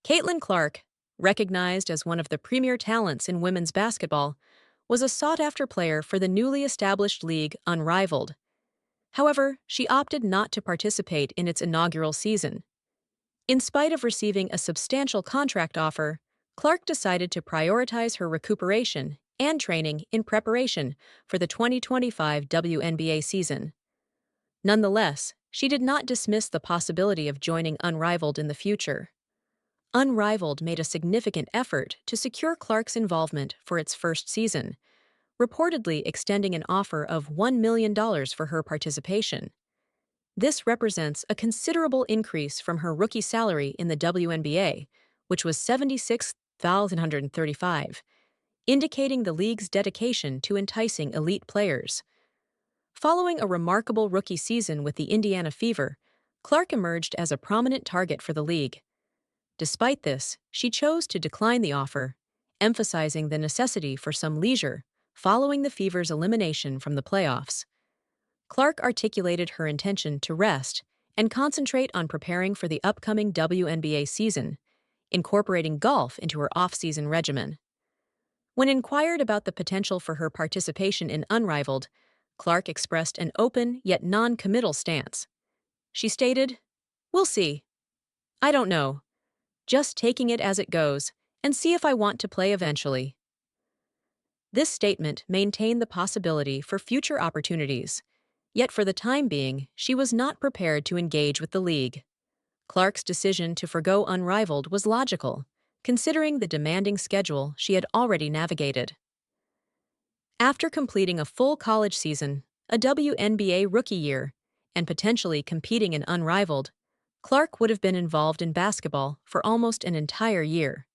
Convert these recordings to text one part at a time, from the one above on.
Caitlyn Clark, recognized as one of the premier talents in women's basketball, was a sought-after player for the newly established league Unrivaled. However, she opted not to participate in its inaugural season. In spite of receiving a substantial contract offer, Clark decided to prioritize her recuperation and training in preparation for the 2025 WNBA season. Nonetheless, she did not dismiss the possibility of joining Unrivaled in the future. Unrivaled made a significant effort to secure Clark's involvement for its first season, reportedly extending an offer of $1 million for her participation. This represents a considerable increase from her rookie salary in the WNBA, which was $76,135, indicating the league's dedication to enticing elite players. Following a remarkable rookie season with the Indiana Fever, Clark emerged as a prominent target for the league. Despite this, she chose to decline the offer, emphasizing the necessity for some leisure following the Fever's elimination from the playoffs. Clark articulated her intention to rest and concentrate on preparing for the upcoming WNBA season, incorporating golf into her off-season regimen. When inquired about the potential for her participation in Unrivaled, Clark expressed an open yet non-committal stance. She stated, "We'll see. I don't know. Just taking it as it goes and see if I want to play eventually." This statement maintained the possibility for future opportunities, yet for the time being, she was not prepared to engage with the league. Clark's decision to forgo Unrivaled was logical, considering the demanding schedule she had already navigated. After completing a full college season, a WNBA rookie year, and potentially competing in Unrivaled, Clark would have been involved in basketball for almost an entire year.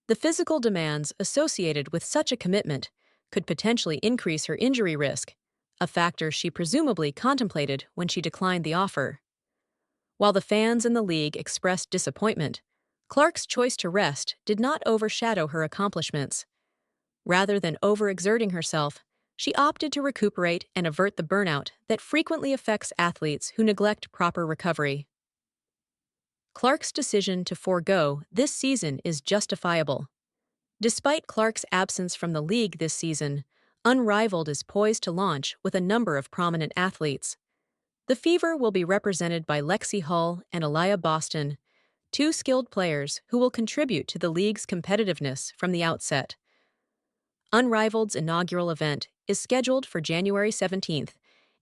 The physical demands associated with such a commitment could potentially increase her injury risk, a factor she presumably contemplated when she declined the offer. While the fans in the league expressed disappointment, Clark's choice to rest did not overshadow her accomplishments. Rather than overexerting herself, she opted to recuperate and avert the burnout that frequently affects athletes who neglect proper recovery. Clark's decision to forego this season is justifiable. Despite Clark's absence from the league this season, Unrivaled is poised to launch with a number of prominent athletes. The Fever will be represented by Lexi Hull and Aliyah Boston, two skilled players who will contribute to the league's competitiveness from the outset. Unrivaled's inaugural event is scheduled for January 17th,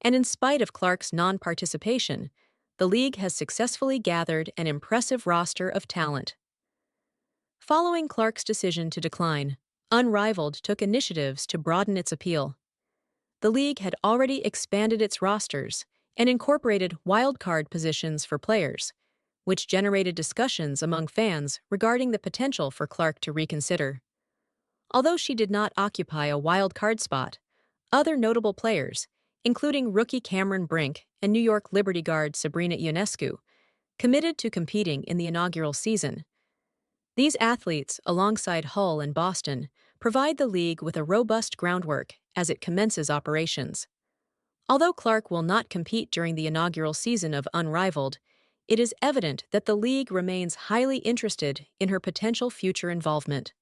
and in spite of Clark's non-participation, the league has successfully gathered an impressive roster of talent. Following Clark's decision to decline, Unrivaled took initiatives to broaden its appeal. The league had already expanded its rosters and incorporated wildcard positions for players, which generated discussions among fans regarding the potential for Clark to reconsider. Although she did not occupy a wildcard spot, other notable players, including rookie Cameron Brink and New York Liberty guard Sabrina Ionescu, committed to competing in the inaugural season. These athletes, alongside Hull and Boston, provide the league with a robust groundwork as it commences operations. Although Clark will not compete during the inaugural season of Unrivaled, it is evident that the league remains highly interested in her potential future involvement.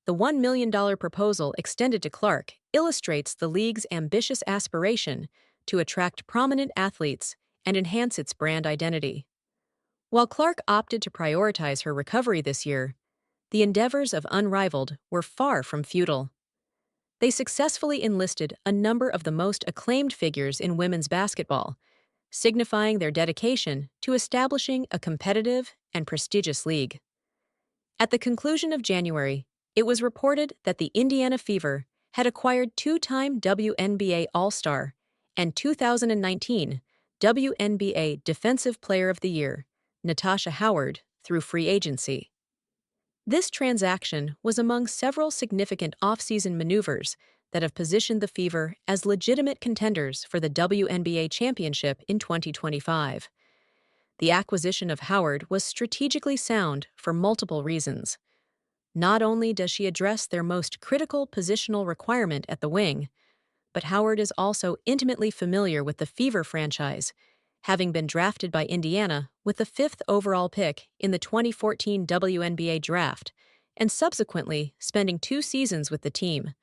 The $1 million proposal extended to Clark illustrates the league's ambitious aspiration to attract prominent athletes and enhance its brand identity. While Clark opted to prioritize her recovery this year, the endeavors of Unrivaled were far from futile. They successfully enlisted a number of the most acclaimed figures in women's basketball, signifying their dedication to establishing a competitive and prestigious league. At the conclusion of January, it was reported that the Indiana Fever had acquired two-time WNBA All-Star and 2019 WNBA Defensive Player of the Year, Natasha Howard, through free agency. This transaction was among several significant off-season maneuvers that have positioned the Fever as legitimate contenders for the WNBA championship in 2025. The acquisition of Howard was strategically sound for multiple reasons. Not only does she address their most critical positional requirement at the wing, but Howard is also intimately familiar with the Fever franchise having been drafted by Indiana with the fifth overall pick in the 2014 WNBA draft, and subsequently spending 2 seasons with the team.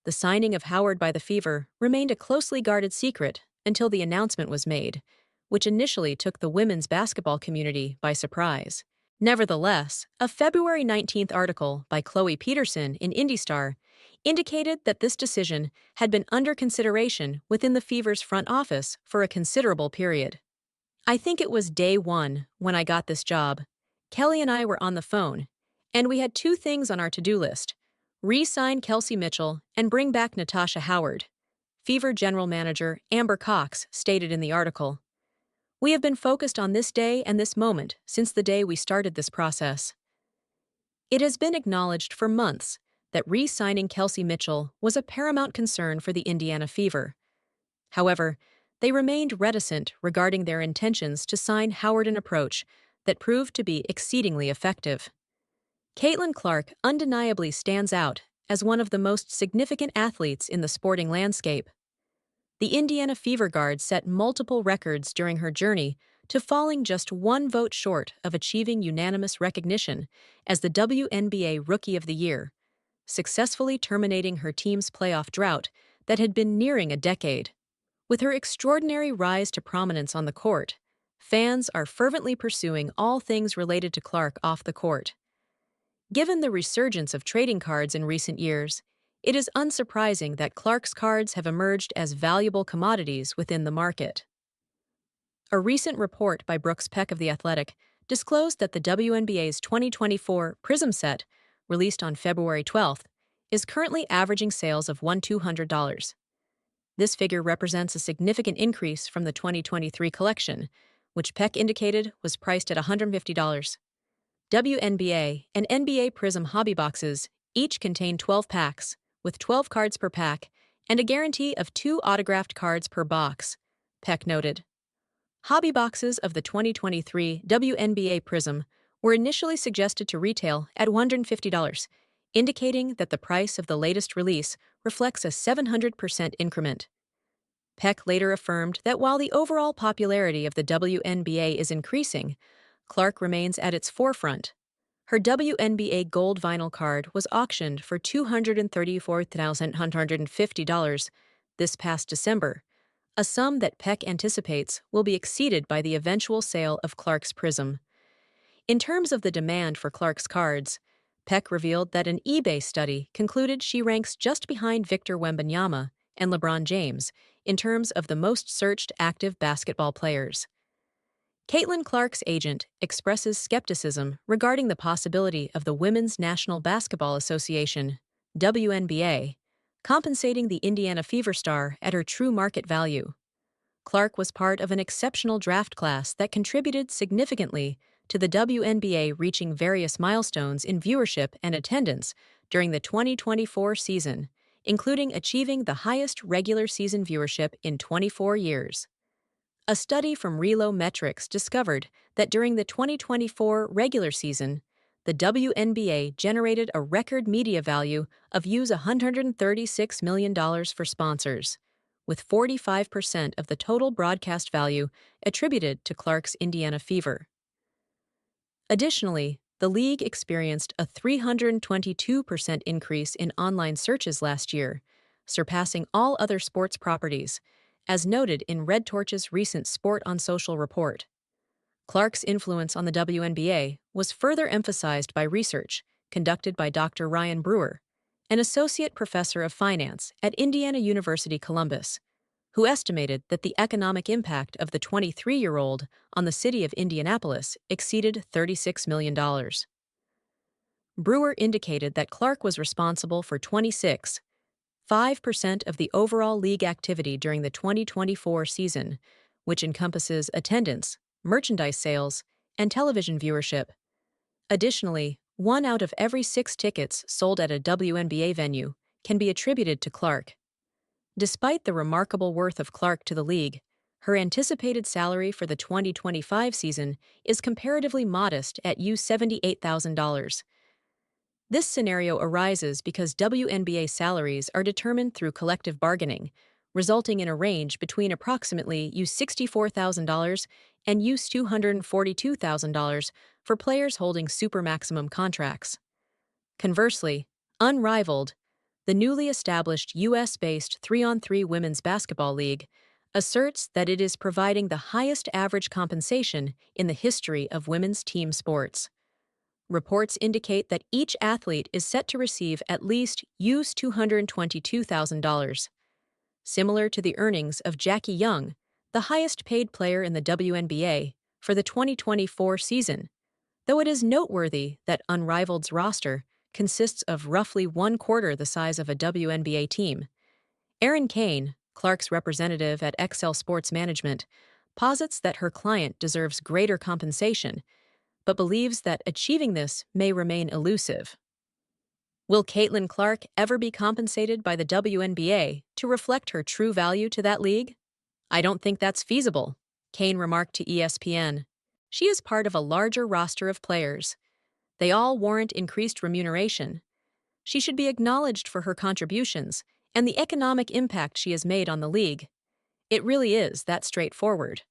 The signing of Howard by the Fever remained a closely guarded secret until the announcement was made, which initially took the women's basketball community by surprise. Nevertheless, a February 19th article by Chloe Peterson in IndyStar indicated that this decision had been under consideration within the Fever's front office for a considerable period. "I think it was day one when I got this job. Kelly and I were on the phone, and we had 2 things on our to-do list: re-sign Kelsey Mitchell and bring back Natasha Howard," Fever General Manager Amber Cox stated in the article. "We have been focused on this day and this moment since the day we started this process." It has been acknowledged for months that re-signing Kelsey Mitchell was a paramount concern for the Indiana Fever. However, they remained reticent regarding their intentions to sign Howard, an approach that proved to be exceedingly effective. Caitlyn Clark undeniably stands out as one of the most significant athletes in the sporting landscape. The Indiana Fever guard set multiple records during her journey to falling just 1 vote short of achieving unanimous recognition as the WNBA Rookie of the Year, successfully terminating her team's playoff drought that had been nearing a decade. With her extraordinary rise to prominence on the court, fans are fervently pursuing all things related to Clark off the court. Given the resurgence of trading cards in recent years, it is unsurprising that Clark's cards have emerged as valuable commodities within the market. A recent report by Brooks Peck of The Athletic disclosed that the WNBA's 2024 Prism set, released on February 12th, is currently averaging sales of $1,200. This figure represents a significant increase from the 2023 collection, which Peck indicated was priced at $150. WNBA and NBA Prism hobby boxes each contain 12 packs, with 12 cards per pack and a guarantee of 2 autographed cards per box, Peck noted. Hobby boxes of the 2023 WNBA Prism were initially suggested to retail at $150, indicating that the price of the latest release reflects a 700% increment. Peck later affirmed that while the overall popularity of the WNBA is increasing, Clark remains at its forefront. Her WNBA gold vinyl card was auctioned for $234,150 this past December, a sum that Peck anticipates will be exceeded by the eventual sale of Clark's Prism. In terms of the demand for Clark's cards, Peck revealed that an eBay study concluded she ranks just behind Victor Wembanyama and LeBron James in terms of the most searched active basketball players. Caitlyn Clark's agent expresses skepticism regarding the possibility of the Women's National Basketball Association, WNBA, compensating the Indiana Fever star at her true market value. Clark was part of an exceptional draft class that contributed significantly to the WNBA reaching various milestones in viewership and attendance during the 2024 season, including achieving the highest regular season viewership in 24 years. A study from Relo Metrics discovered that during the 2024 regular season, the WNBA generated a record media value of $136 million for sponsors, with 45% of the total broadcast value attributed to Clark's Indiana Fever. Additionally, the league experienced a 322% increase in online searches last year, surpassing all other sports properties, as noted in Red Torch's recent Sport on Social report. Clark's influence on the WNBA was further emphasized by research conducted by Dr. Ryan Brewer, an associate professor of finance at Indiana University Columbus, who estimated that the economic impact of the 23-year-old on the city of Indianapolis exceeded $36 million. Brewer indicated that Clark was responsible for 5% of the overall league activity during the 2024 season, which encompasses attendance, merchandise sales, and television viewership. Additionally, 1 out of every 6 tickets sold at a WNBA venue can be attributed to Clark. Despite the remarkable worth of Clark to the league, her anticipated salary for the 2025 season is comparatively modest at $78,000. This scenario arises because WNBA salaries are determined through collective bargaining, resulting in a range between approximately $64,000 and $242,000 for players holding super maximum contracts. Conversely, Unrivaled, the newly established US-based 3-on-3 women's basketball league, asserts that it is providing the highest average compensation in the history of women's team sports. Reports indicate that each athlete is set to receive at least $222,000, similar to the earnings of Jackie Young, the highest-paid player in the WNBA, for the 2024 season, though it is noteworthy that Unrivaled's roster consists of roughly one-quarter the size of a WNBA team. Erin Kane, Clark's representative at XL Sports Management, posits that her client deserves greater compensation, but believes that achieving this may remain elusive. Will Caitlyn Clark ever be compensated by the WNBA to reflect her true value to that league? I don't think that's feasible, Kane remarked to ESPN. She is part of a larger roster of players. They all warrant increased remuneration. She should be acknowledged for her contributions and the economic impact she has made on the league. It really is that straightforward.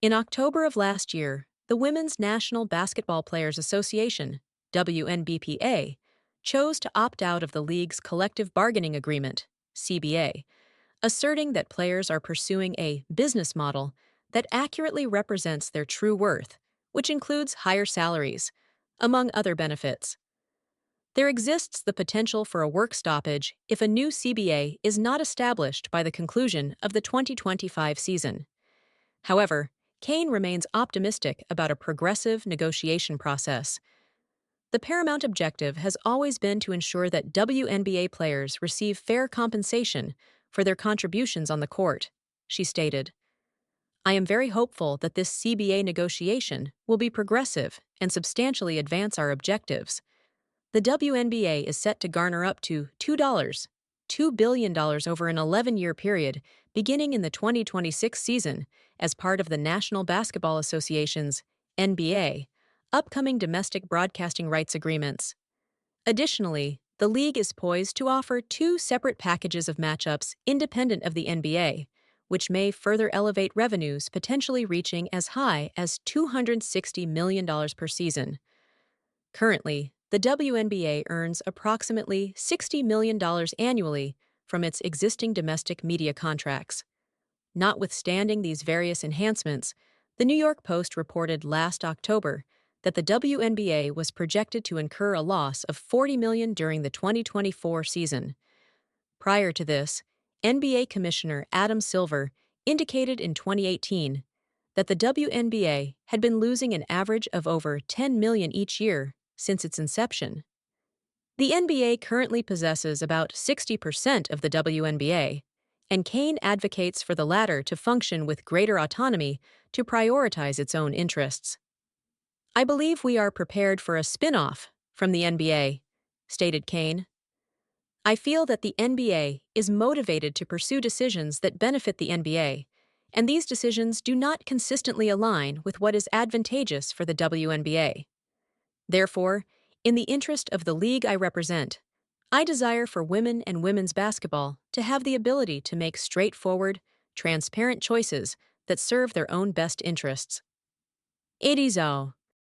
In October of last year, the Women's National Basketball Players Association, WNBPA, chose to opt out of the league's collective bargaining agreement, CBA, asserting that players are pursuing a business model that accurately represents their true worth, which includes higher salaries, among other benefits. There exists the potential for a work stoppage if a new CBA is not established by the conclusion of the 2025 season. However, Kane remains optimistic about a progressive negotiation process. The paramount objective has always been to ensure that WNBA players receive fair compensation for their contributions on the court, she stated. I am very hopeful that this CBA negotiation will be progressive and substantially advance our objectives. The WNBA is set to garner up to $2 billion over an 11-year period beginning in the 2026 season as part of the National Basketball Association's NBA upcoming domestic broadcasting rights agreements. Additionally, the league is poised to offer two separate packages of matchups independent of the NBA, which may further elevate revenues potentially reaching as high as $260 million per season. Currently, the WNBA earns approximately $60 million annually from its existing domestic media contracts. Notwithstanding these various enhancements, the New York Post reported last October that the WNBA was projected to incur a loss of $40 million during the 2024 season. Prior to this, NBA Commissioner Adam Silver indicated in 2018 that the WNBA had been losing an average of over $10 million each year since its inception. The NBA currently possesses about 60% of the WNBA, and Kane advocates for the latter to function with greater autonomy to prioritize its own interests. I believe we are prepared for a spin-off from the NBA, stated Kane. I feel that the NBA is motivated to pursue decisions that benefit the NBA, and these decisions do not consistently align with what is advantageous for the WNBA. Therefore, in the interest of the league I represent, I desire for women and women's basketball to have the ability to make straightforward, transparent choices that serve their own best interests. 80